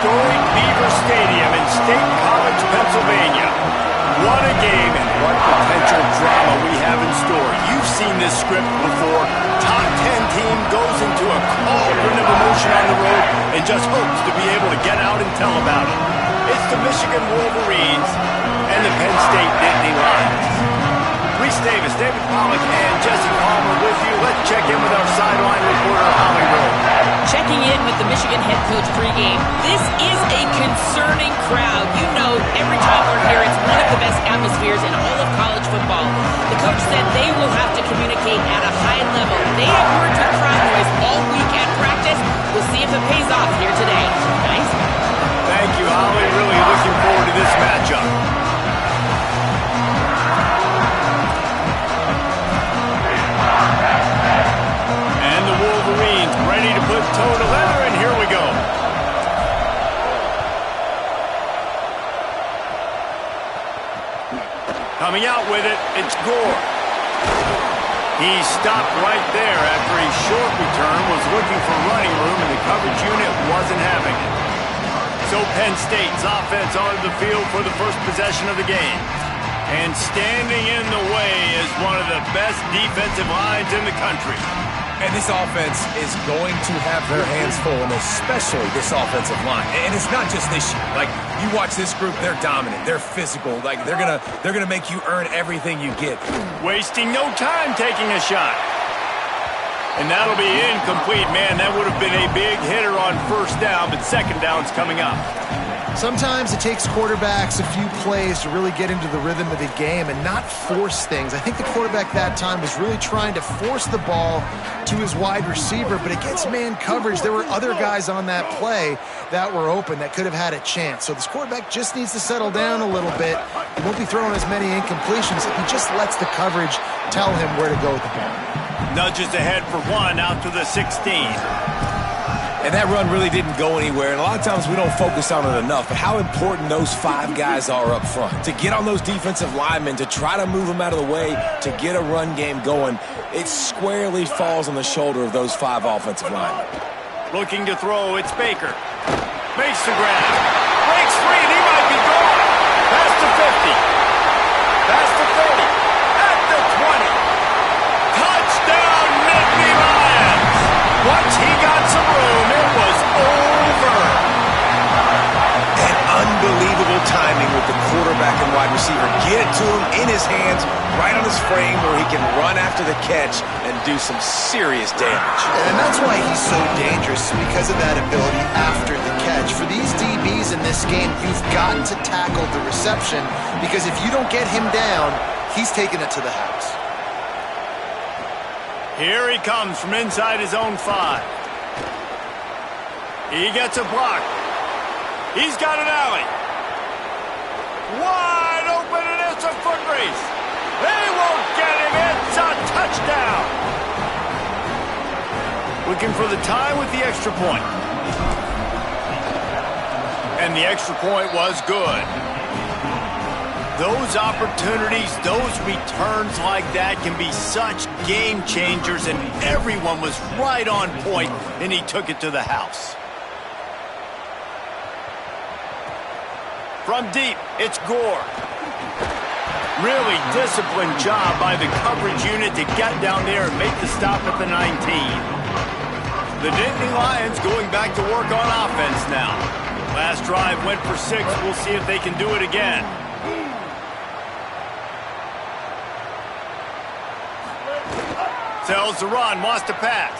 historic Beaver Stadium in State College, Pennsylvania. What a game and what potential drama we have in store. You've seen this script before. Top 10 team goes into a cauldron of emotion on the road and just hopes to be able to get out and tell about it. It's the Michigan Wolverines and the Penn State Nittany Lions. Reese Davis, David Pollack, and Jesse Palmer with you. Let's check in with our sideline reporter, Holly Rowe. Checking in with the Michigan head coach pregame. This is a concerning crowd. You know, every time we're here, it's one of the best atmospheres in all of college football. The coach said they will have to communicate at a high level. They have worked with crowd noise all week at practice. We'll see if it pays off here today. Nice. Thank you, Holly. Really looking forward to this matchup. Wolverines ready to put toe to leather, and here we go. Coming out with it, it's Gore. He stopped right there after a short return, was looking for running room, and the coverage unit wasn't having it. So Penn State's offense onto the field for the first possession of the game. And standing in the way is one of the best defensive lines in the country. And this offense is going to have their hands full, and especially this offensive line. And it's not just this year. Like, you watch this group, they're dominant. They're physical. Like, they're gonna make you earn everything you get. Wasting no time taking a shot. And that'll be incomplete. Man, that would have been a big hitter on first down, but second down's coming up. Sometimes it takes quarterbacks a few plays to really get into the rhythm of the game and not force things. I think the quarterback that time was really trying to force the ball to his wide receiver, but against man coverage, there were other guys on that play that were open that could have had a chance. So this quarterback just needs to settle down a little bit. He won't be throwing as many incompletions if he just lets the coverage tell him where to go with the ball. Nudges ahead for one out to the 16. And that run really didn't go anywhere, and a lot of times we don't focus on it enough, but how important those five guys are up front. To get on those defensive linemen, to try to move them out of the way, to get a run game going, it squarely falls on the shoulder of those five offensive linemen. Looking to throw, it's Baker. Makes the grab. Breaks free, and he might be gone. Past the 50. Past the 30. At the 20. Touchdown, Nittany Lions. Once he got some room, it was over. And unbelievable timing with the quarterback and wide receiver. Get it to him in his hands, right on his frame where he can run after the catch and do some serious damage. And that's why he's so dangerous, because of that ability after the catch. For these DBs in this game, you've got to tackle the reception, because if you don't get him down, he's taking it to the house. Here he comes from inside his own 5. He gets a block. He's got an alley. Wide open, and it's a foot race. They won't get him. It's a touchdown. Looking for the tie with the extra point. And the extra point was good. Those opportunities, those returns like that can be such game changers, and everyone was right on point, and he took it to the house. From deep, it's Gore. Really disciplined job by the coverage unit to get down there and make the stop at the 19. The Nittany Lions going back to work on offense now. Last drive went for 6. We'll see if they can do it again. Tells the run, wants to pass.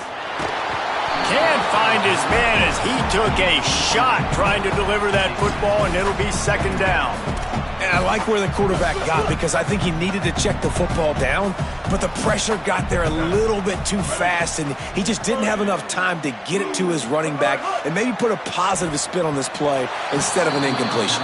Can't find his man as he took a shot trying to deliver that football, and it'll be second down. And I like where the quarterback got, because I think he needed to check the football down, but the pressure got there a little bit too fast, and he just didn't have enough time to get it to his running back and maybe put a positive spin on this play instead of an incompletion.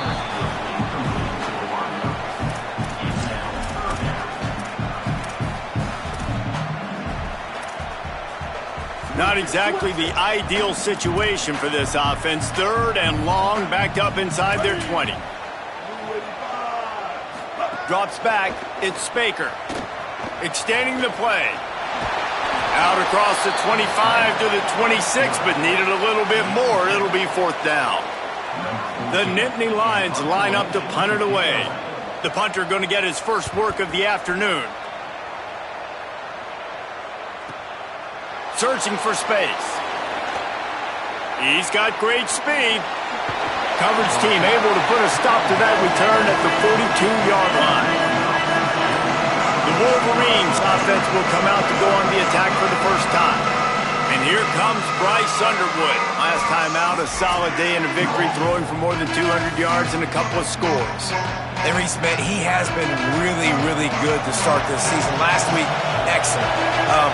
Not exactly the ideal situation for this offense. 3rd and long, backed up inside their 20. Drops back, it's Baker. Extending the play. Out across the 25 to the 26, but needed a little bit more. It'll be 4th down. The Nittany Lions line up to punt it away. The punter going to get his first work of the afternoon. Searching for space. He's got great speed. Coverage team able to put a stop to that return at the 42-yard line. The Wolverines offense will come out to go on the attack for the first time. And here comes Bryce Underwood. Last time out, a solid day in a victory, throwing for more than 200 yards and a couple of scores. And Reese, man, he has been really, really good to start this season. Last week, excellent.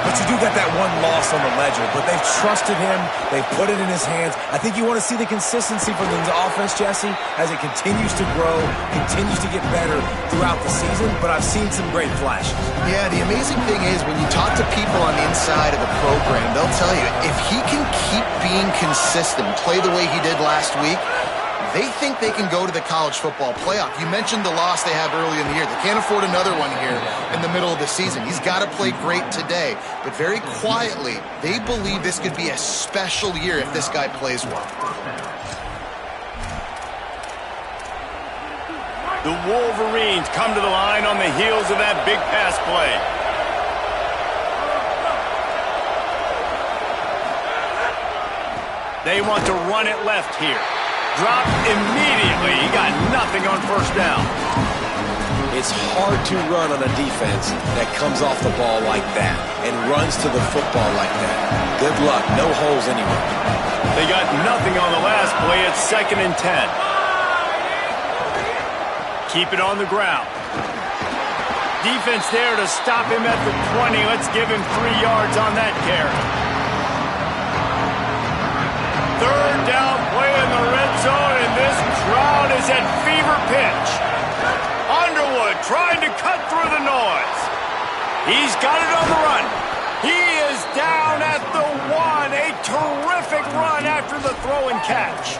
But you do got that one loss on the ledger. But they've trusted him. They've put it in his hands. I think you want to see the consistency from the offense, Jesse, as it continues to grow, continues to get better throughout the season. But I've seen some great flashes. Yeah, the amazing thing is when you talk to people on the inside of the program, they'll tell you if he can keep being consistent, play the way he did last week, they think they can go to the college football playoff. You mentioned the loss they have early in the year. They can't afford another one here in the middle of the season. He's got to play great today. But very quietly, they believe this could be a special year if this guy plays well. The Wolverines come to the line on the heels of that big pass play. They want to run it left here. Dropped immediately. He got nothing on first down. It's hard to run on a defense that comes off the ball like that and runs to the football like that. Good luck. No holes anywhere. They got nothing on the last play. It's 2nd and 10. Keep it on the ground. Defense there to stop him at the 20. Let's give him 3 yards on that carry. 3rd down play in the red zone, and this crowd is at fever pitch. Underwood trying to cut through the noise. He's got it on the run. He is down at the 1. A terrific run after the throw and catch.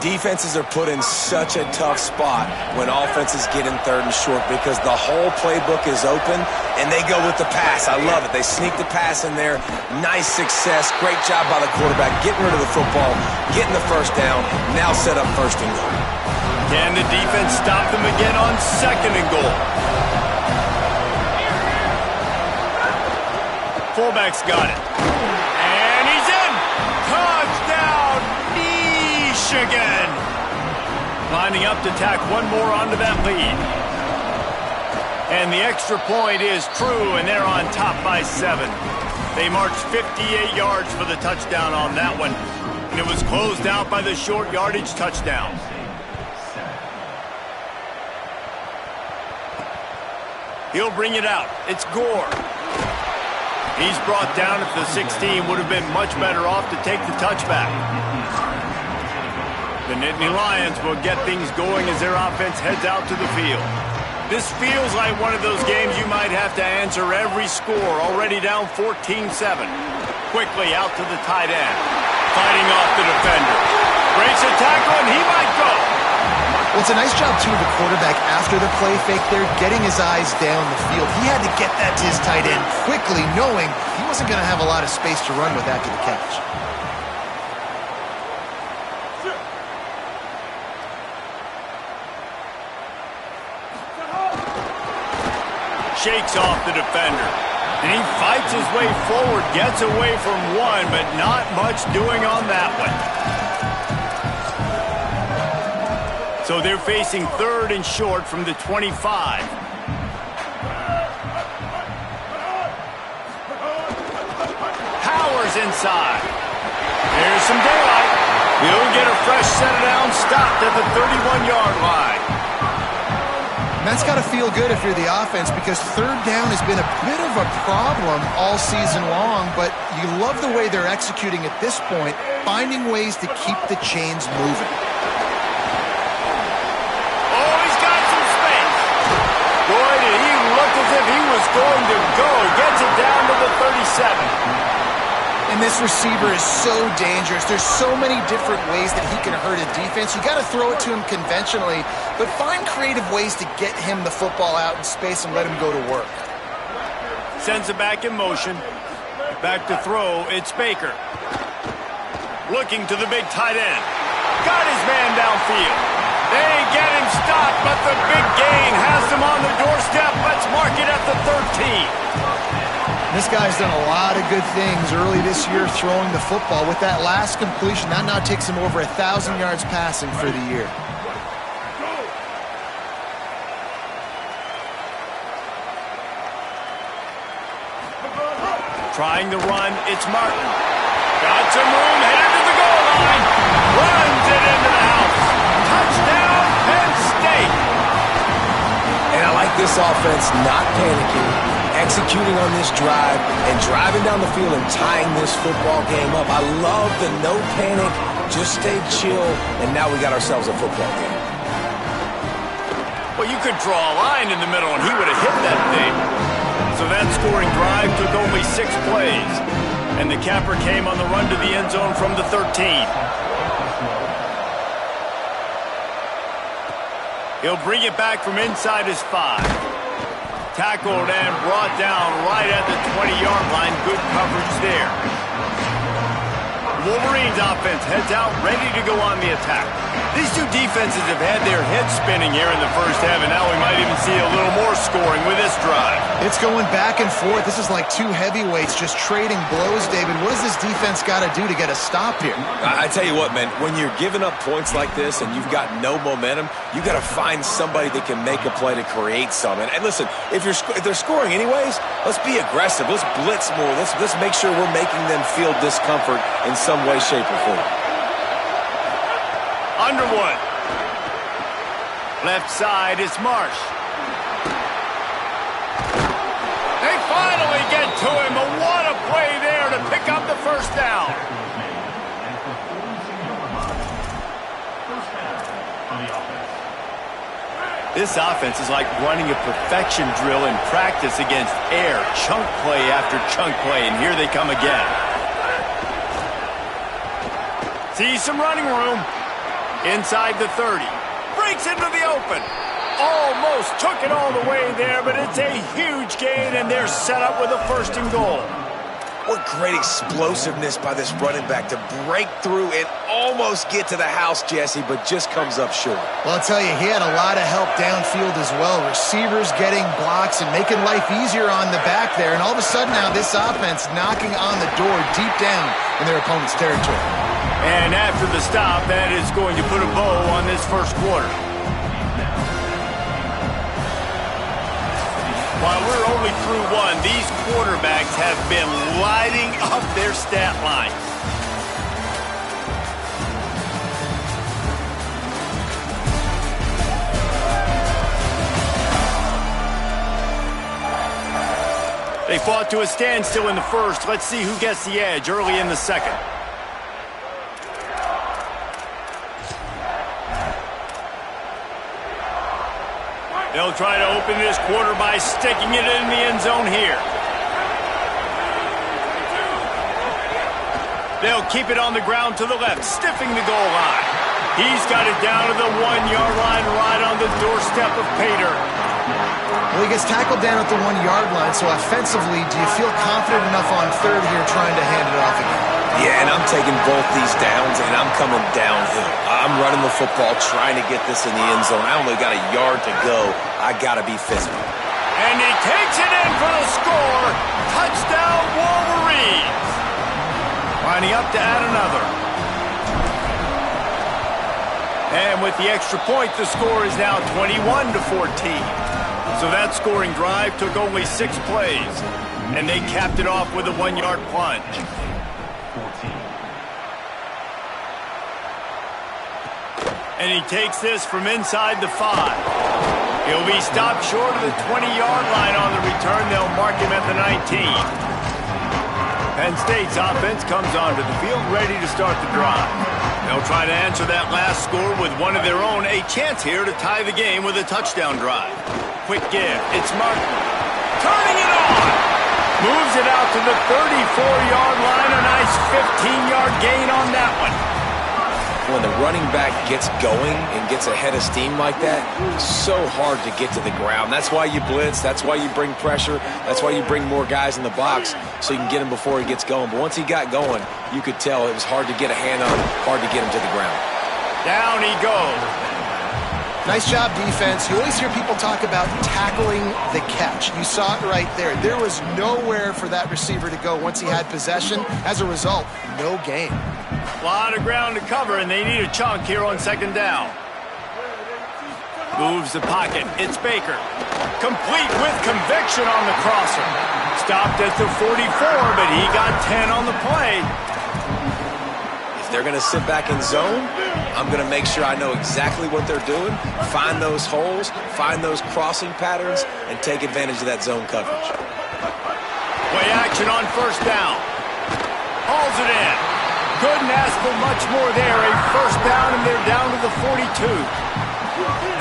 Defenses are put in such a tough spot when offenses get in 3rd and short because the whole playbook is open and they go with the pass. I love it. They sneak the pass in there. Nice success. Great job by the quarterback getting rid of the football, getting the first down, now set up 1st and goal. Can the defense stop them again on 2nd and goal? Fullback's got it. And he's in! Touchdown, Michigan! Lining up to tack one more onto that lead. And the extra point is true, and they're on top by 7. They marched 58 yards for the touchdown on that one, and it was closed out by the short yardage touchdown. He'll bring it out. It's Gore. He's brought down at the 16. Would have been much better off to take the touchback. The Nittany Lions will get things going as their offense heads out to the field. This feels like one of those games you might have to answer every score. Already down 14-7. Quickly out to the tight end. Fighting off the defender. Breaks a tackle, and he might go. Well, it's a nice job, too, of the quarterback after the play fake there, getting his eyes down the field. He had to get that to his tight end quickly, knowing he wasn't going to have a lot of space to run with after the catch. Shakes off the defender. And he fights his way forward, gets away from one, but not much doing on that one. So they're facing 3rd and short from the 25. Powers inside. There's some daylight. He'll get a fresh set down, stopped at the 31-yard line. And that's got to feel good if you're the offense because 3rd down has been a bit of a problem all season long, but you love the way they're executing at this point, finding ways to keep the chains moving. Oh, he's got some space. Boy, did he look as if he was going to go. Gets it down to the 37. And this receiver is so dangerous. There's so many different ways that he can hurt a defense. You got to throw it to him conventionally, but find creative ways to get him the football out in space and let him go to work. Sends it back in motion. Back to throw. It's Baker. Looking to the big tight end. Got field. They get him stopped, but the big gain has him on the doorstep. Let's mark it at the 13. This guy's done a lot of good things early this year throwing the football. With that last completion, that now takes him over 1,000 yards passing for the year. Trying to run, it's Martin. Got some room, headed to the goal line. Runs it into the house. Touchdown, Penn State. And I like this offense not panicking, executing on this drive, and driving down the field and tying this football game up. I love the no panic, just stay chill, and now we got ourselves a football game. Well, you could draw a line in the middle, and he would have hit that thing. So that scoring drive took only 6 plays. And the capper came on the run to the end zone from the 13. He'll bring it back from inside his 5. Tackled and brought down right at the 20-yard line. Good coverage there. Wolverines offense heads out, ready to go on the attack. These two defenses have had their heads spinning here in the first half, and now we might even see a little more scoring with this drive. It's going back and forth. This is like two heavyweights just trading blows, David. What does this defense got to do to get a stop here? I tell you what, man, when you're giving up points like this and you've got no momentum, you got to find somebody that can make a play to create some. And listen, if they're scoring anyways, let's be aggressive. Let's blitz more. Let's make sure we're making them feel discomfort in some way, shape, or form. Underwood. Left side is Marsh. They finally get to him, but what a play there to pick up the first down. This offense is like running a perfection drill in practice against air. Chunk play after chunk play, and here they come again. See some running room. Inside the 30. Breaks into the open. Almost took it all the way there, but it's a huge gain, and they're set up with a 1st and goal. What great explosiveness by this running back to break through and almost get to the house, Jesse, but just comes up short. Well, I'll tell you, he had a lot of help downfield as well. Receivers getting blocks and making life easier on the back there. And all of a sudden now this offense knocking on the door deep down in their opponent's territory. And after the stop, that is going to put a bow on this first quarter. While we're only through one, these quarterbacks have been lighting up their stat line. They fought to a standstill in the first. Let's see who gets the edge early in the second. They'll try to open this quarter by sticking it in the end zone here. They'll keep it on the ground to the left, stiffing the goal line. He's got it down to the 1-yard line right on the doorstep of Pater. Well, he gets tackled down at the 1-yard line, so offensively, do you feel confident enough on third here trying to hand it off again? Yeah, and I'm taking both these downs, and I'm coming downhill. I'm running the football, trying to get this in the end zone. I only got a yard to go. I got to be physical. And he takes it in for the score. Touchdown, Wolverines. Lining up to add another. And with the extra point, the score is now 21-14. So that scoring drive took only 6 plays. And they capped it off with a 1-yard plunge. And he takes this from inside the 5. He'll be stopped short of the 20-yard line on the return. They'll mark him at the 19. Penn State's offense comes onto the field ready to start the drive. They'll try to answer that last score with one of their own. A chance here to tie the game with a touchdown drive. Quick give. It's Martin. Turning it on. Moves it out to the 34-yard line. A nice 15-yard gain on that one. When the running back gets going and gets a head of steam like that, it's so hard to get to the ground. That's why you blitz. That's why you bring pressure. That's why you bring more guys in the box so you can get him before he gets going. But once he got going, you could tell it was hard to get a hand on him, hard to get him to the ground. Down he goes. Nice job, defense. You always hear people talk about tackling the catch. You saw it right there. There was nowhere for that receiver to go once he had possession. As a result, no gain. A lot of ground to cover, and they need a chunk here on second down. Moves the pocket. It's Baker. Complete with conviction on the crosser. Stopped at the 44, but he got 10 on the play. If they're going to sit back in zone, I'm going to make sure I know exactly what they're doing, find those holes, find those crossing patterns, and take advantage of that zone coverage. Play action on first down. Hauls it in. Couldn't ask for much more there. A first down, and they're down to the 42.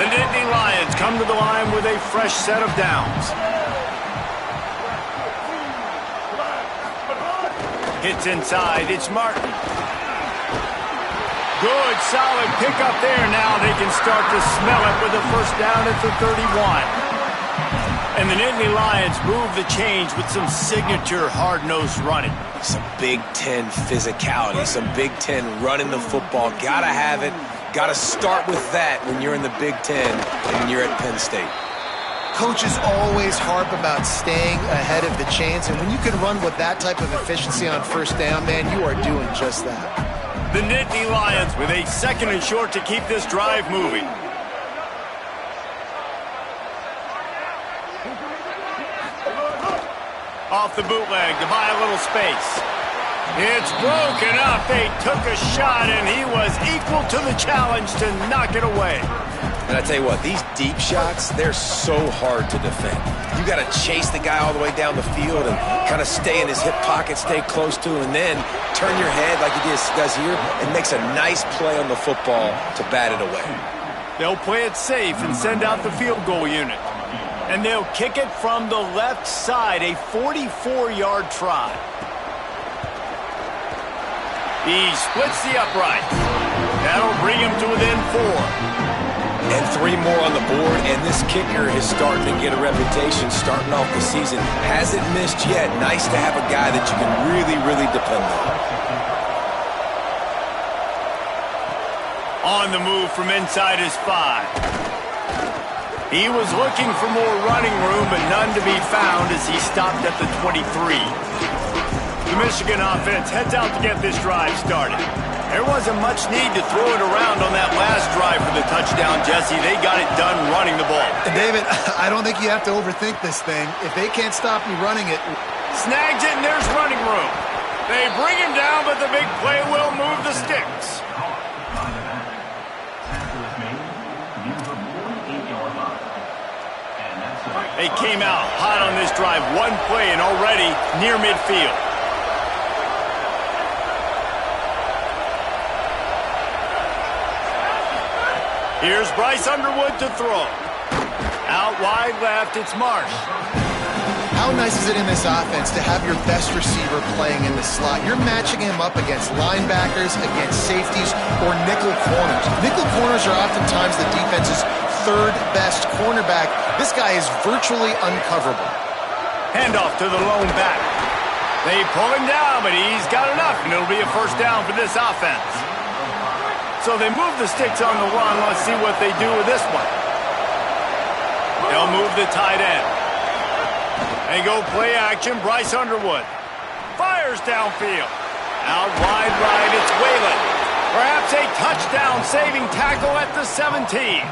The Nittany Lions come to the line with a fresh set of downs. Hits inside. It's Martin. Good, solid pickup there. Now they can start to smell it with a first down at the 31. And the Nittany Lions move the change with some signature hard-nosed running. Some Big Ten physicality, some Big Ten running the football. Gotta have it. Gotta start with that when you're in the Big Ten and you're at Penn State. Coaches always harp about staying ahead of the chains, and when you can run with that type of efficiency on first down, man, you are doing just that. The Nittany Lions with a second and short to keep this drive moving. Off the bootleg to buy a little space. It's broken up. They took a shot, and he was equal to the challenge to knock it away. And I tell you what, these deep shots, they're so hard to defend. You got to chase the guy all the way down the field and kind of stay in his hip pocket, stay close to him, and then turn your head like he does here and makes a nice play on the football to bat it away. They'll play it safe and send out the field goal unit. And they'll kick it from the left side, a 44-yard try. He splits the uprights. That'll bring him to within 4. And 3 more on the board, and this kicker is starting to get a reputation starting off the season. Hasn't missed yet. Nice to have a guy that you can really, really depend on. On the move from inside his 5. He was looking for more running room, but none to be found as he stopped at the 23. The Michigan offense heads out to get this drive started. There wasn't much need to throw it around on that last drive for the touchdown, Jesse. They got it done running the ball. David, I don't think you have to overthink this thing. If they can't stop you running it. Snags it, and there's running room. They bring him down, but the big play will move the sticks. They came out hot on this drive. One play and already near midfield. Here's Bryce Underwood to throw. Out wide left, it's Marsh. How nice is it in this offense to have your best receiver playing in the slot? You're matching him up against linebackers, against safeties, or nickel corners. Nickel corners are oftentimes the defense's third best cornerback. This guy is virtually uncoverable. Handoff to the lone back. They pull him down, but he's got enough, and it'll be a first down for this offense. So they move the sticks on the run. Let's see what they do with this one. They'll move the tight end. They go play action. Bryce Underwood fires downfield. Out wide right, it's Whalen. Perhaps a touchdown-saving tackle at the 17.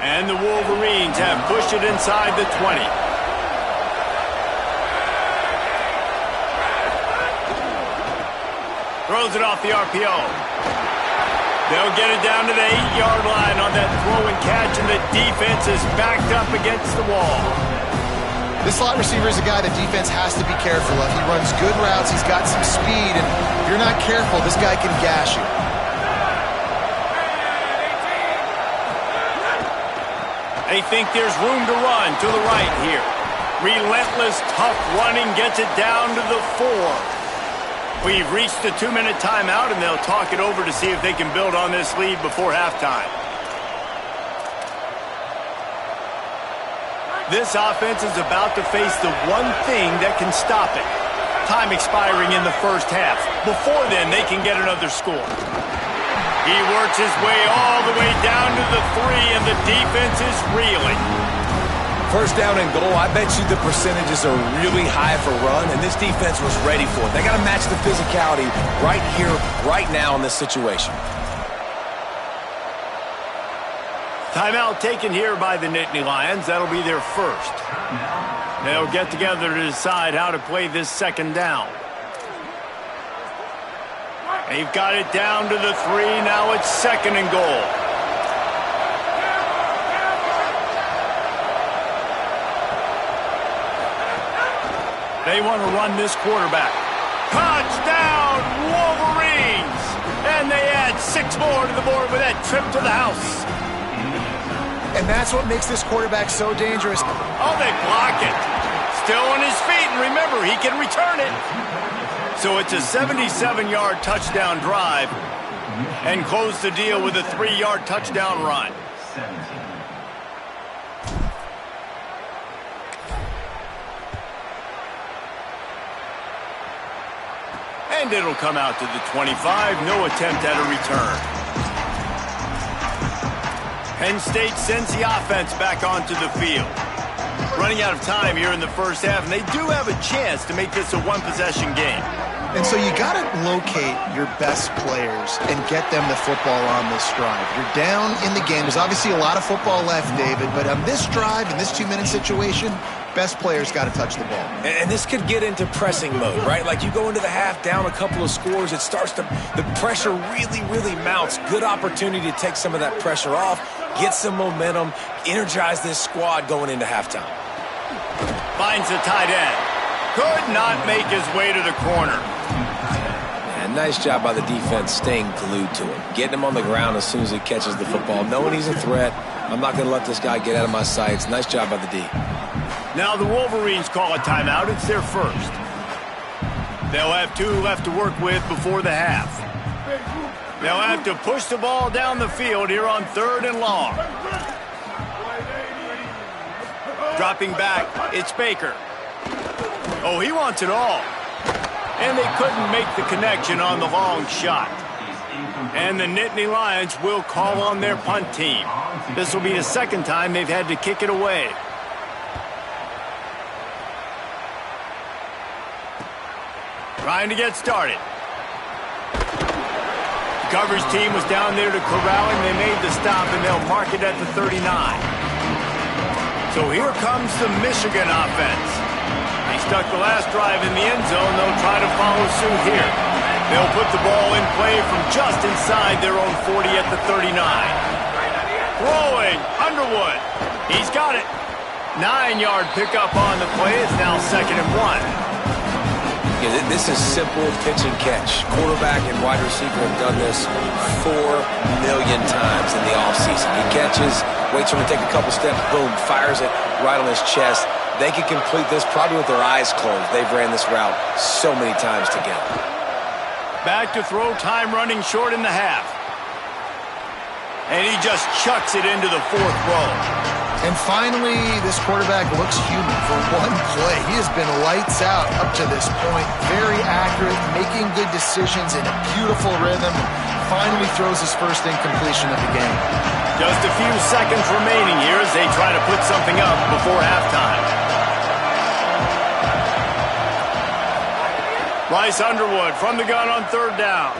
And the Wolverines have pushed it inside the 20. Throws it off the RPO. They'll get it down to the 8-yard line on that throw and catch, and the defense is backed up against the wall. This slot receiver is a guy the defense has to be careful of. He runs good routes, he's got some speed, and if you're not careful, this guy can gash you. They think there's room to run to the right here. Relentless, tough running gets it down to the 4. We've reached the 2-minute timeout, and they'll talk it over to see if they can build on this lead before halftime. This offense is about to face the one thing that can stop it. Time expiring in the first half. Before then, they can get another score. He works his way all the way down to the 3, and the defense is reeling. First down and goal, I bet you the percentages are really high for run, and this defense was ready for it. They got to match the physicality right here, right now in this situation. Timeout taken here by the Nittany Lions. That'll be their first. They'll get together to decide how to play this second down. They've got it down to the 3. Now it's second and goal. They want to run this quarterback. Touchdown, Wolverines! And they add 6 more to the board with that trip to the house. And that's what makes this quarterback so dangerous. Oh, they block it. Still on his feet, and remember, he can return it. So it's a 77-yard touchdown drive, and close the deal with a 3-yard touchdown run. And it'll come out to the 25. No attempt at a return. Penn State sends the offense back onto the field. Running out of time here in the first half, and they do have a chance to make this a one-possession game. And so you got to locate your best players and get them the football on this drive. You're down in the game. There's obviously a lot of football left, David, but on this drive, in this 2-minute situation, best players got to touch the ball. And this could get into pressing mode, right? Like you go into the half down a couple of scores, it starts to, the pressure really, really mounts. Good opportunity to take some of that pressure off, get some momentum, energize this squad going into halftime. Finds the tight end. Could not make his way to the corner. And nice job by the defense staying glued to him. Getting him on the ground as soon as he catches the football. Knowing he's a threat. I'm not going to let this guy get out of my sights. Nice job by the D. Now the Wolverines call a timeout. It's their first. They'll have 2 left to work with before the half. They'll have to push the ball down the field here on 3rd and long. Dropping back, it's Baker. Oh, he wants it all. And they couldn't make the connection on the long shot. And the Nittany Lions will call on their punt team. This will be the second time they've had to kick it away. Trying to get started. The coverage team was down there to corral him. They made the stop, and they'll mark it at the 39. So here comes the Michigan offense. They stuck the last drive in the end zone. They'll try to follow suit here. They'll put the ball in play from just inside their own 40 at the 39. Throwing, Underwood. He's got it. 9-yard pickup on the play. It's now 2nd and 1. Yeah, this is simple pitch and catch. Quarterback and wide receiver have done this 4 million times in the offseason. He catches, waits for him to take a couple steps, boom, fires it right on his chest. They can complete this probably with their eyes closed. They've ran this route so many times together. Back to throw, time running short in the half. And he just chucks it into the 4th row. And finally, this quarterback looks human for one play. He has been lights out up to this point. Very accurate, making good decisions in a beautiful rhythm. Finally throws his first incompletion of the game. Just a few seconds remaining here as they try to put something up before halftime. Bryce Underwood from the gun on 3rd down.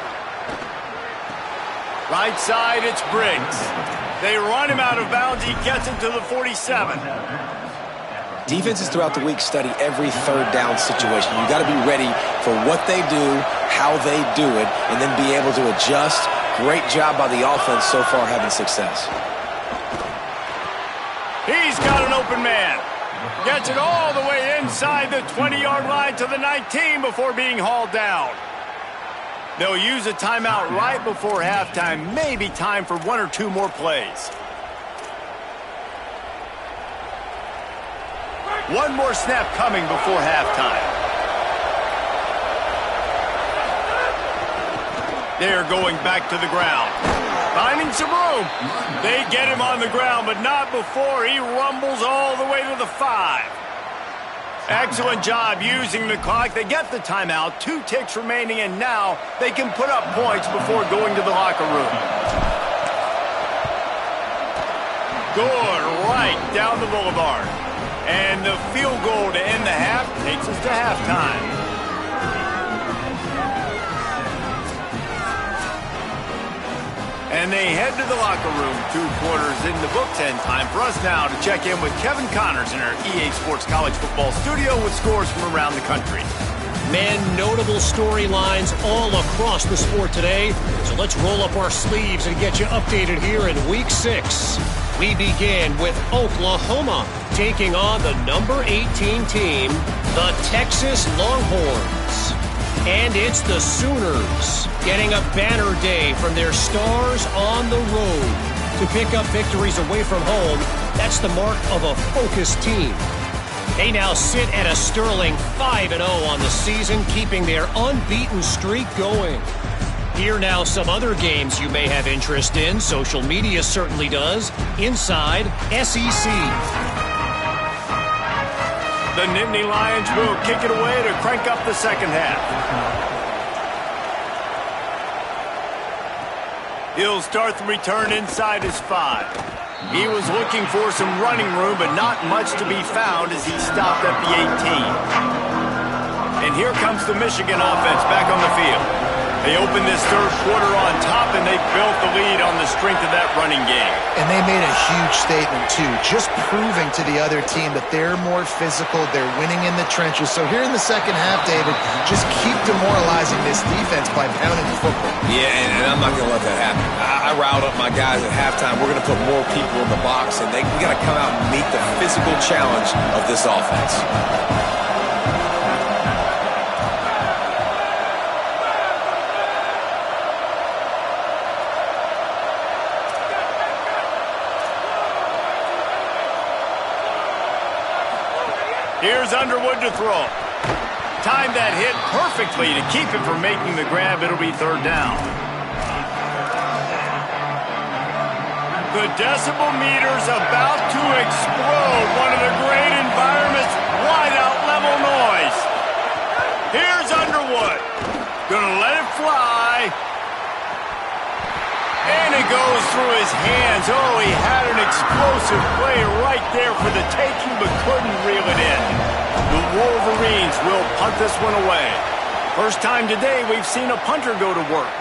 Right side, it's Briggs. They run him out of bounds. He gets it to the 47. Defenses throughout the week study every 3rd down situation. You got to be ready for what they do, how they do it, and then be able to adjust. Great job by the offense so far having success. He's got an open man. Gets it all the way inside the 20-yard line to the 19 before being hauled down. They'll use a timeout right before halftime. Maybe time for 1 or 2 more plays. One more snap coming before halftime. They're going back to the ground. Finding some room. They get him on the ground, but not before he rumbles all the way to the 5. Excellent job using the clock. They get the timeout, 2 ticks remaining, and now they can put up points before going to the locker room. Good, right down the boulevard. And the field goal to end the half takes us to halftime. And they head to the locker room, 2 quarters in the books, and time for us now to check in with Kevin Connors in our EA Sports College Football studio with scores from around the country. Man, notable storylines all across the sport today. So let's roll up our sleeves and get you updated here in Week 6. We begin with Oklahoma taking on the number 18 team, the Texas Longhorns. And it's the Sooners getting a banner day from their stars on the road. To pick up victories away from home, that's the mark of a focused team. They now sit at a sterling 5-0 on the season, keeping their unbeaten streak going. Here now some other games you may have interest in. Social media certainly does. Inside SEC. The Nittany Lions will kick it away to crank up the second half. He'll start the return inside his 5. He was looking for some running room, but not much to be found as he stopped at the 18. And here comes the Michigan offense back on the field. They opened this third quarter on top, and they built the lead on the strength of that running game. And they made a huge statement, too, just proving to the other team that they're more physical, they're winning in the trenches. So here in the second half, David, just keep demoralizing this defense by pounding the football. Yeah, and I'm not going to let that happen. I riled up my guys at halftime. We're going to put more people in the box, and we got to come out and meet the physical challenge of this offense. Here's Underwood to throw. Timed that hit perfectly to keep him from making the grab. It'll be third down. The decibel meter's about to explode. One of the great environments, wide-out level noise. Here's Underwood. Gonna let it fly. And it goes through his hands. Oh, he had an explosive play right there for the taking, but couldn't reel it in. The Wolverines will punt this one away. First time today we've seen a punter go to work.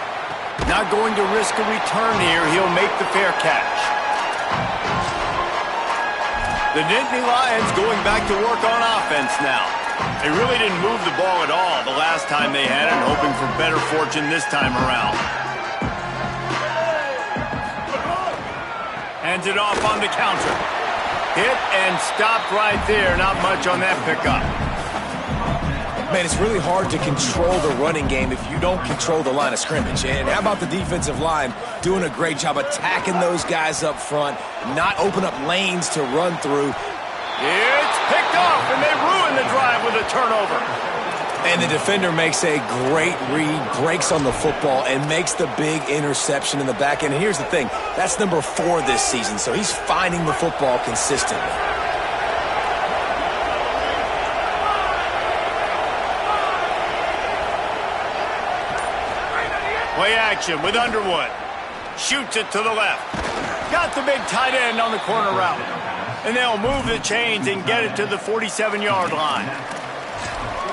Not going to risk a return here. He'll make the fair catch. The Nittany Lions going back to work on offense now. They really didn't move the ball at all the last time they had it, hoping for better fortune this time around. Hands it off on the counter. Hit and stopped right there. Not much on that pickup. Man, it's really hard to control the running game if you don't control the line of scrimmage. And how about the defensive line doing a great job attacking those guys up front, not open up lanes to run through. It's picked off, and they ruin the drive with a turnover. And the defender makes a great read, breaks on the football, and makes the big interception in the back end. And here's the thing, that's number 4 this season, so he's finding the football consistently. Play action with Underwood. Shoots it to the left. Got the big tight end on the corner route. And they'll move the chains and get it to the 47-yard line.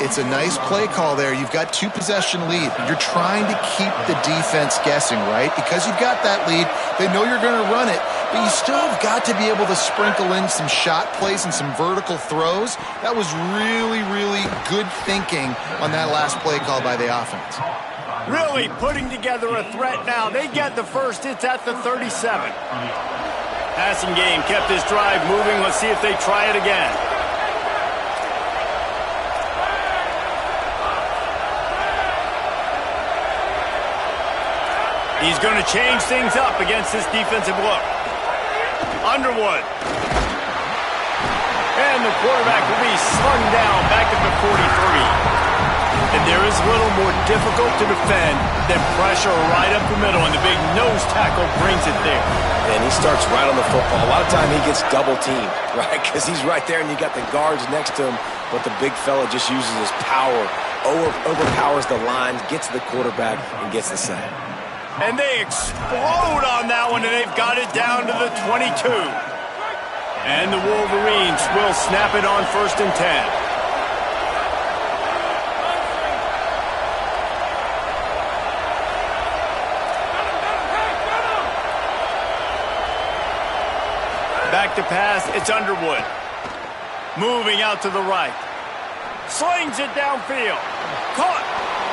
It's a nice play call there. You've got 2-possession lead. You're trying to keep the defense guessing, right? Because you've got that lead, they know you're going to run it, but you still have got to be able to sprinkle in some shot plays and some vertical throws. That was really, really good thinking on that last play call by the offense. Really putting together a threat now. They get the first. It's at the 37. Passing game kept this drive moving. Let's see if they try it again. He's going to change things up against this defensive look. Underwood. And the quarterback will be slung down back at the 43. And there is little more difficult to defend than pressure right up the middle, and the big nose tackle brings it there. And he starts right on the football. A lot of time he gets double teamed, right? Because he's right there and you got the guards next to him, but the big fella just uses his power, overpowers the line, gets to the quarterback, and gets the sack. And they explode on that one, and they've got it down to the 22. And the Wolverines will snap it on 1st and 10. Back to pass, it's Underwood. Moving out to the right. Slings it downfield. Caught,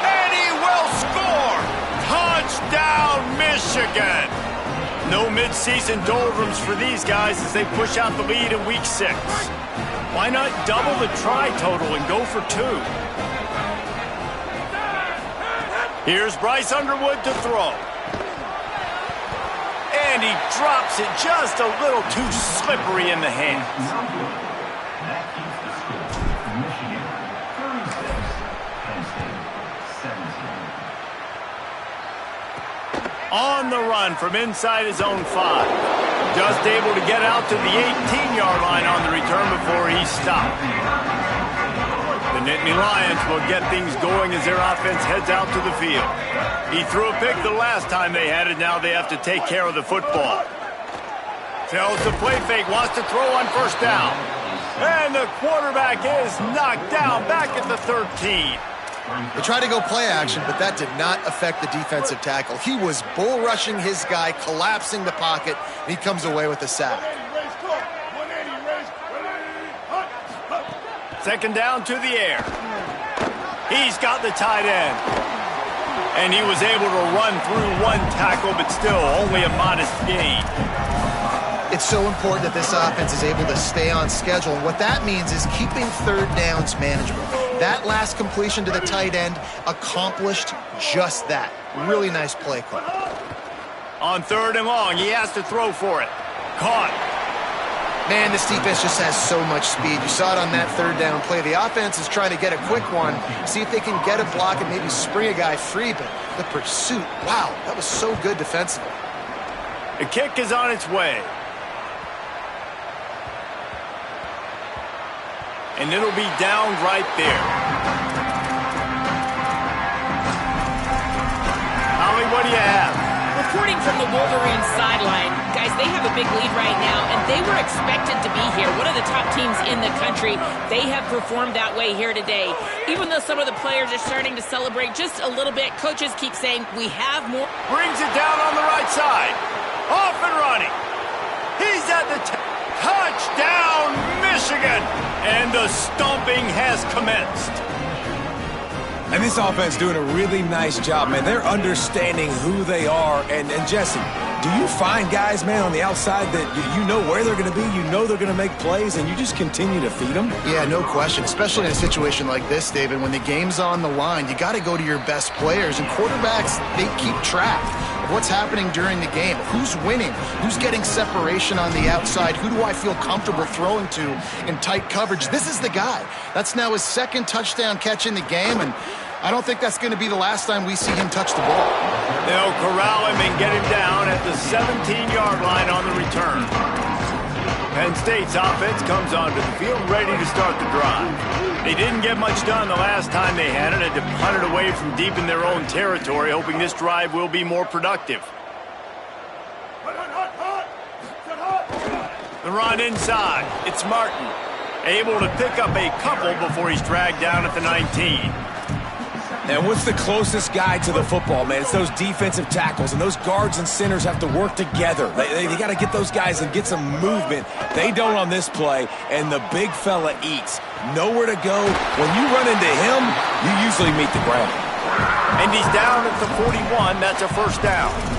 and he will score! Touchdown, Michigan! No mid-season doldrums for these guys as they push out the lead in Week 6. Why not double the try total and go for 2? Here's Bryce Underwood to throw. And he drops it just a little too slippery in the hands. On the run from inside his own 5. Just able to get out to the 18-yard line on the return before he stopped. The Nittany Lions will get things going as their offense heads out to the field. He threw a pick the last time they had it. Now they have to take care of the football. Tells the play fake, wants to throw on 1st down. And the quarterback is knocked down back at the 13. They tried to go play action, but that did not affect the defensive tackle. He was bull rushing his guy, collapsing the pocket, and he comes away with a sack. 2nd down to the air. He's got the tight end. And he was able to run through 1 tackle, but still only a modest gain. It's so important that this offense is able to stay on schedule. And what that means is keeping 3rd downs manageable. That last completion to the tight end accomplished just that. Really nice play call. On 3rd and long, he has to throw for it. Caught. Man, this defense just has so much speed. You saw it on that 3rd down play. The offense is trying to get a quick one, see if they can get a block and maybe spring a guy free, but the pursuit, wow, that was so good defensively. The kick is on its way. And it'll be down right there. Holly, what do you have? Reporting from the Wolverines sideline, guys, they have a big lead right now, and they were expected to be here. One of the top teams in the country. They have performed that way here today. Even though some of the players are starting to celebrate just a little bit, coaches keep saying, we have more. Brings it down on the right side. Off and running. He's at the touchdown, Michigan! And the stomping has commenced. And this offense doing a really nice job, man. They're understanding who they are. And Jesse, do you find guys, man, on the outside that you know where they're going to be, you know they're going to make plays, and you just continue to feed them? Yeah, no question, especially in a situation like this, David. When the game's on the line, you got to go to your best players. And quarterbacks, they keep track of what's happening during the game. Who's winning? Who's getting separation on the outside? Who do I feel comfortable throwing to in tight coverage? This is the guy. That's now his 2nd touchdown catch in the game, and I don't think that's going to be the last time we see him touch the ball. They'll corral him and get him down at the 17-yard line on the return. Penn State's offense comes onto the field ready to start the drive. They didn't get much done the last time they had it, had to punt it away from deep in their own territory, hoping this drive will be more productive. The run inside. It's Martin. Able to pick up a couple before he's dragged down at the 19. And what's the closest guy to the football, man? It's those defensive tackles, and those guards and centers have to work together. They got to get those guys and get some movement. They don't on this play, and the big fella eats. Nowhere to go. When you run into him, you usually meet the ground. And he's down at the 41. That's a 1st down.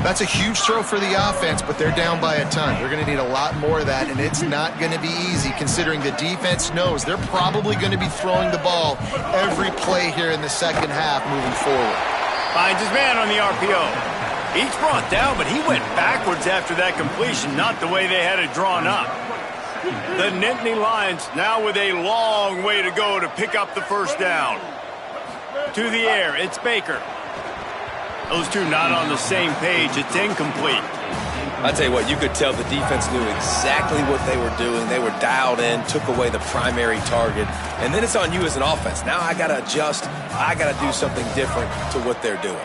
That's a huge throw for the offense, but they're down by a ton. They're going to need a lot more of that, and it's not going to be easy considering the defense knows they're probably going to be throwing the ball every play here in the 2nd half moving forward. Finds his man on the RPO. He's brought down, but he went backwards after that completion, not the way they had it drawn up. The Nittany Lions now with a long way to go to pick up the 1st down. To the air, it's Baker. Those two not on the same page. It's incomplete. I tell you what, you could tell the defense knew exactly what they were doing. They were dialed in, took away the primary target, and then it's on you as an offense. Now I got to adjust. I got to do something different to what they're doing.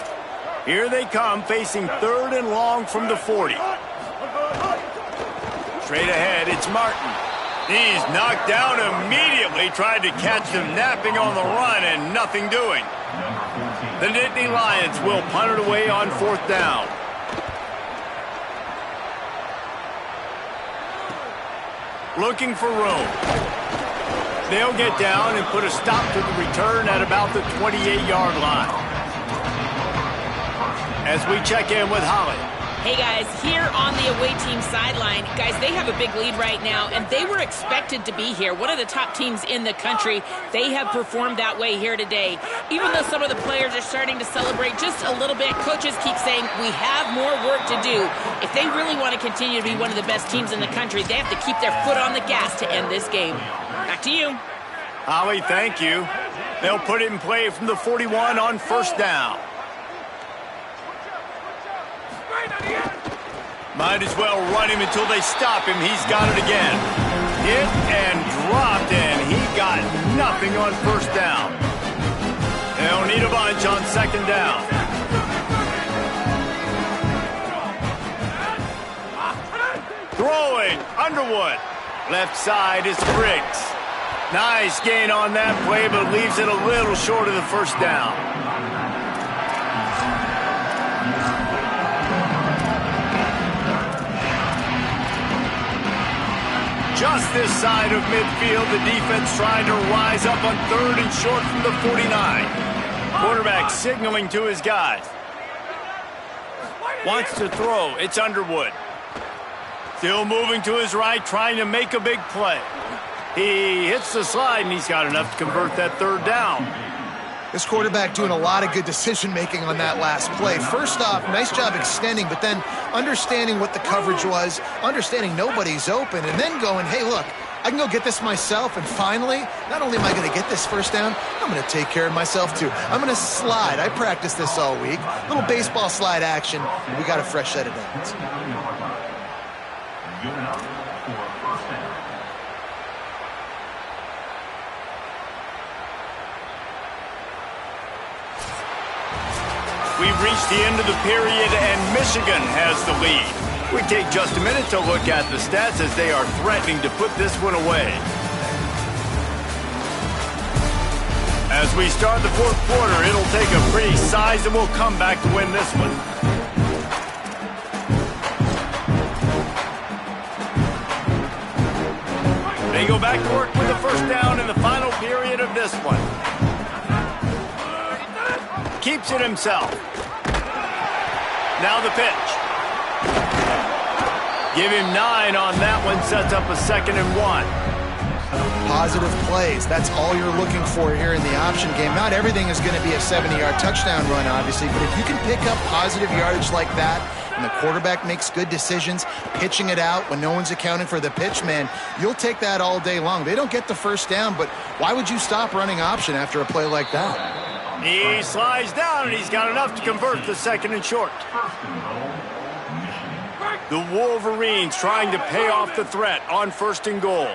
Here they come, facing 3rd and long from the 40. Straight ahead, it's Martin. He's knocked down immediately, tried to catch them napping on the run and nothing doing. The Nittany Lions will punt it away on 4th down. Looking for room. They'll get down and put a stop to the return at about the 28-yard line. As we check in with Holly. Hey guys, here on the away team sideline, guys, they have a big lead right now, and they were expected to be here. One of the top teams in the country. They have performed that way here today. Even though some of the players are starting to celebrate just a little bit, coaches keep saying we have more work to do. If they really want to continue to be one of the best teams in the country, they have to keep their foot on the gas to end this game. Back to you. Holly, thank you. They'll put it in play from the 41 on 1st down. Might as well run him until they stop him. He's got it again. Hit and dropped, and he got nothing on 1st down. They'll need a bunch on 2nd down. Throwing, Underwood. Left side is Briggs. Nice gain on that play, but leaves it a little short of the 1st down. Just this side of midfield, the defense trying to rise up on 3rd and short from the 49. Quarterback signaling to his guys. Wants to throw. It's Underwood. Still moving to his right, trying to make a big play. He hits the slide, and he's got enough to convert that 3rd down. This quarterback doing a lot of good decision-making on that last play. First off, nice job extending, but then understanding what the coverage was, understanding nobody's open, and then going, hey, look, I can go get this myself, and finally, not only am I going to get this 1st down, I'm going to take care of myself, too. I'm going to slide. I practiced this all week. Little baseball slide action, and we got a fresh set of downs. We've reached the end of the period, and Michigan has the lead. We take just a minute to look at the stats as they are threatening to put this one away. As we start the 4th quarter, it'll take a pretty sizable comeback to win this one. They go back to work with the 1st down in the final period of this one. Keeps it himself. Now the pitch. Give him 9 on that one. Sets up a 2nd and 1. Positive plays. That's all you're looking for here in the option game. Not everything is going to be a 70-yard touchdown run, obviously, but if you can pick up positive yardage like that, and the quarterback makes good decisions, pitching it out when no one's accounting for the pitch, man, you'll take that all day long. They don't get the 1st down, but why would you stop running option after a play like that? He slides down, and he's got enough to convert the 2nd and short. The Wolverines trying to pay off the threat on 1st and goal.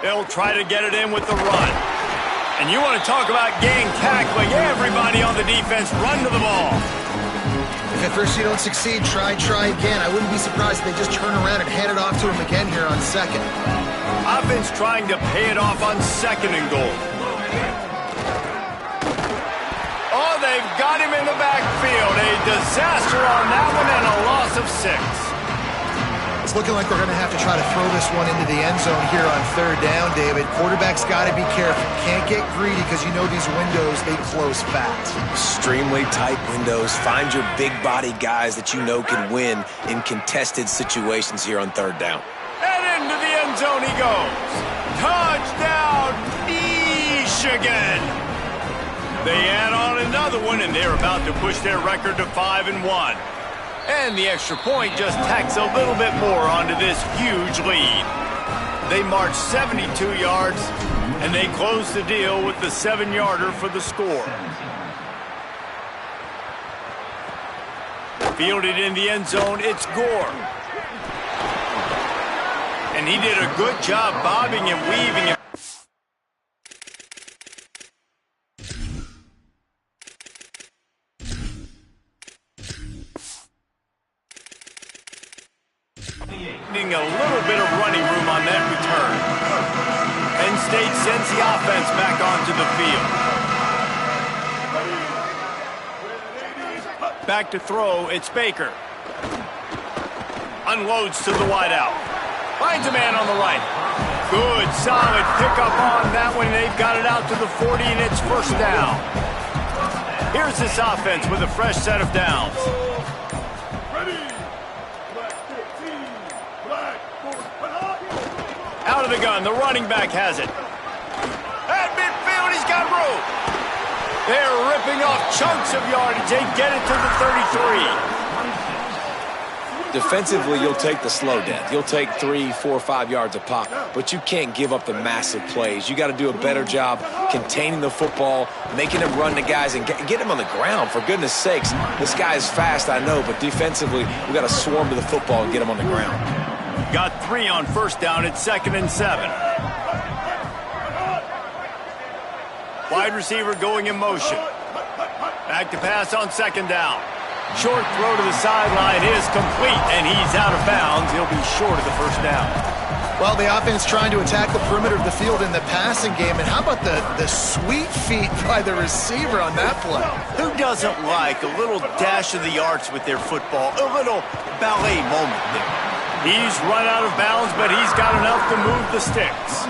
They'll try to get it in with the run. And you want to talk about gang tackling. Everybody on the defense run to the ball. If at first you don't succeed, try again. I wouldn't be surprised if they just turn around and hand it off to him again here on 2nd. Offense trying to pay it off on 2nd and goal. Oh, they've got him in the backfield. A disaster on that one and a loss of 6. It's looking like they're going to have to try to throw this one into the end zone here on 3rd down, David. Quarterback's got to be careful. Can't get greedy because you know these windows, they close fast. Extremely tight windows. Find your big-bodied guys that you know can win in contested situations here on 3rd down. And into the end zone he goes. Touchdown, Michigan! They add on another one, and they're about to push their record to 5-1. And the extra point just tacks a little bit more onto this huge lead. They marched 72 yards, and they closed the deal with the 7-yarder for the score. Fielded in the end zone, it's Gore. And he did a good job bobbing and weaving it. Needing a little bit of running room on that return. Penn State sends the offense back onto the field. Back to throw, it's Baker. Unloads to the wideout. Finds a man on the right. Good, solid pickup on that one. They've got it out to the 40, and it's first down. Here's this offense with a fresh set of downs. Out of the gun, the running back has it. At midfield, he's got room. They're ripping off chunks of yardage. They get it to the 33. Defensively, you'll take the slow death. You'll take 3, 4, 5 yards a pop, but you can't give up the massive plays. You got to do a better job containing the football, making them run the guys, and get them on the ground. For goodness sakes, this guy is fast, I know, but defensively, we got to swarm to the football and get him on the ground. Got 3 on first down. It's 2nd and 7. Wide receiver going in motion. Back to pass on 2nd down. Short throw to the sideline is complete, and he's out of bounds. He'll be short of the first down. Well, the offense trying to attack the perimeter of the field in the passing game. And how about the sweet feet by the receiver on that play? Who doesn't like a little dash of the arts with their football? A little ballet moment there. He's run out of bounds, but he's got enough to move the sticks.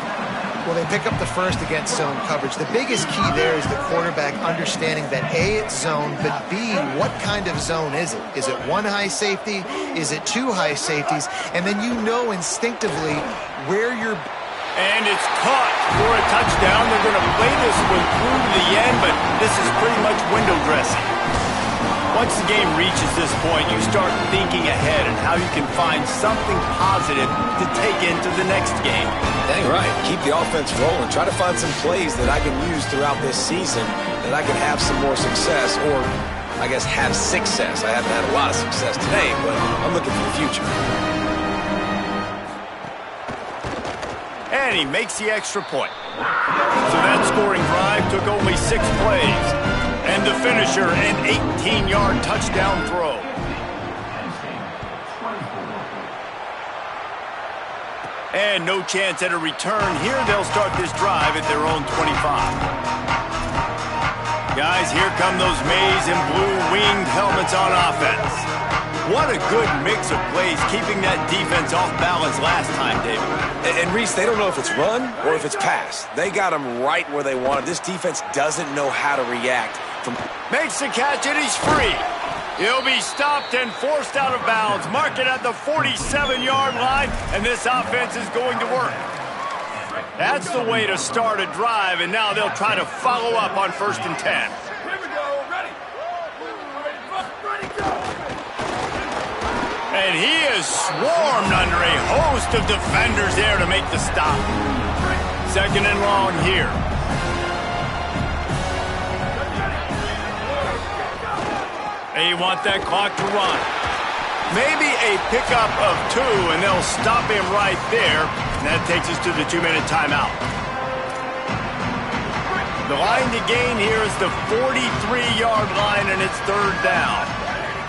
Well, they pick up the first against zone coverage. The biggest key there is the quarterback understanding that A, it's zone, but B, what kind of zone is it? Is it 1 high safety? Is it 2 high safeties? And then you know instinctively where you're... And it's caught for a touchdown. They're going to play this one through to the end, but this is pretty much window dressing. Once the game reaches this point, you start thinking ahead and how you can find something positive to take into the next game. Dang right. Keep the offense rolling. Try to find some plays that I can use throughout this season that I can have some more success, or I guess have success. I haven't had a lot of success today, but I'm looking for the future. And he makes the extra point. So that scoring drive took only 6 plays. And the finisher, an 18-yard touchdown throw. And no chance at a return here. They'll start this drive at their own 25. Guys, here come those maize and blue winged helmets on offense. What a good mix of plays, keeping that defense off balance last time, David. And Reese, they don't know if it's run or if it's pass. They got them right where they wanted. This defense doesn't know how to react. Makes the catch, and he's free. He'll be stopped and forced out of bounds. Mark it at the 47-yard line, and this offense is going to work. That's the way to start a drive, and now they'll try to follow up on 1st and 10. And he is swarmed under a host of defenders there to make the stop. 2nd and long here. They want that clock to run. Maybe a pickup of 2, and they'll stop him right there. And that takes us to the 2-minute timeout. The line to gain here is the 43-yard line, and it's 3rd down.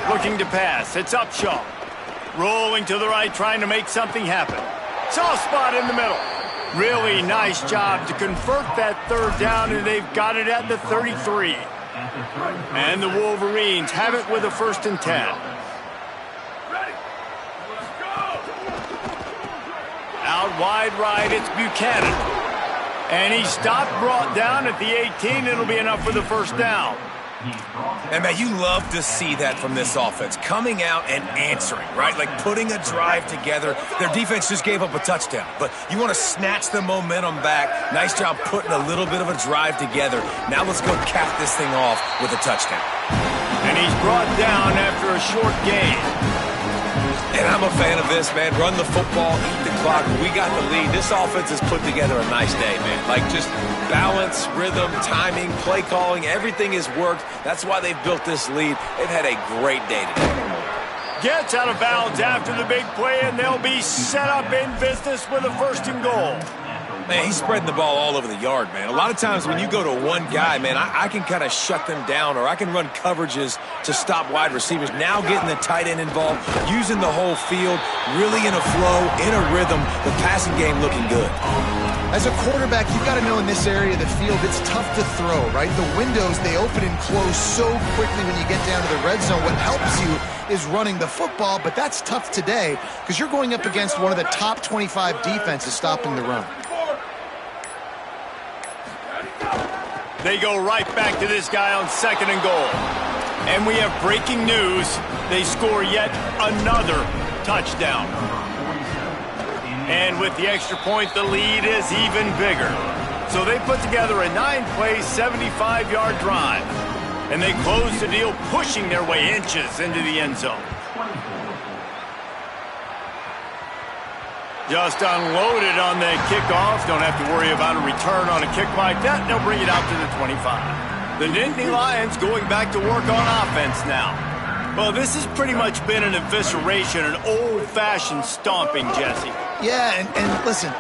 Looking to pass. It's Upshaw. Rolling to the right, trying to make something happen. Soft spot in the middle. Really nice job to convert that 3rd down, and they've got it at the 33. And the Wolverines have it with a 1st and 10. Out wide right, it's Buchanan. And he stopped, brought down at the 18. It'll be enough for the 1st down. And, man, you love to see that from this offense. Coming out and answering, right? Like putting a drive together. Their defense just gave up a touchdown. But you want to snatch the momentum back. Nice job putting a little bit of a drive together. Now let's go cap this thing off with a touchdown. And he's brought down after a short gain. And I'm a fan of this, man. Run the football, eat the clock. We got the lead. This offense has put together a nice day, man. Like, just balance, rhythm, timing, play calling, everything has worked. That's why they've built this lead. They've had a great day today. Gets out of bounds after the big play, and they'll be set up in business with a 1st and goal. Man, he's spreading the ball all over the yard, man. A lot of times when you go to one guy, man, I can kind of shut them down, or I can run coverages to stop wide receivers. Now getting the tight end involved, using the whole field, really in a flow, in a rhythm, the passing game looking good. As a quarterback, you've got to know in this area of the field, it's tough to throw, right? The windows, they open and close so quickly when you get down to the red zone. What helps you is running the football, but that's tough today because you're going up against one of the top 25 defenses stopping the run. They go right back to this guy on 2nd and goal. And we have breaking news. They score yet another touchdown. And with the extra point, the lead is even bigger. So they put together a 9-play, 75-yard drive. And they close the deal, pushing their way inches into the end zone. Just unloaded on the kickoff. Don't have to worry about a return on a kick like that. They'll bring it out to the 25. The Nittany Lions going back to work on offense now. Well, this has pretty much been an evisceration, an old-fashioned stomping, Jesse. Yeah, and listen,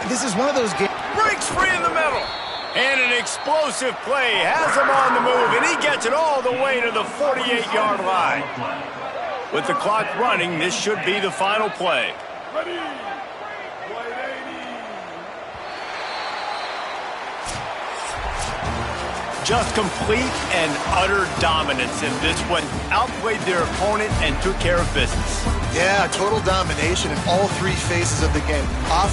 this is one of those games. Breaks free in the middle. And an explosive play has him on the move, and he gets it all the way to the 48-yard line. With the clock running, this should be the final play. Ready. Just complete and utter dominance in this one. Outplayed their opponent and took care of business. Yeah, total domination in all 3 phases of the game. Offense.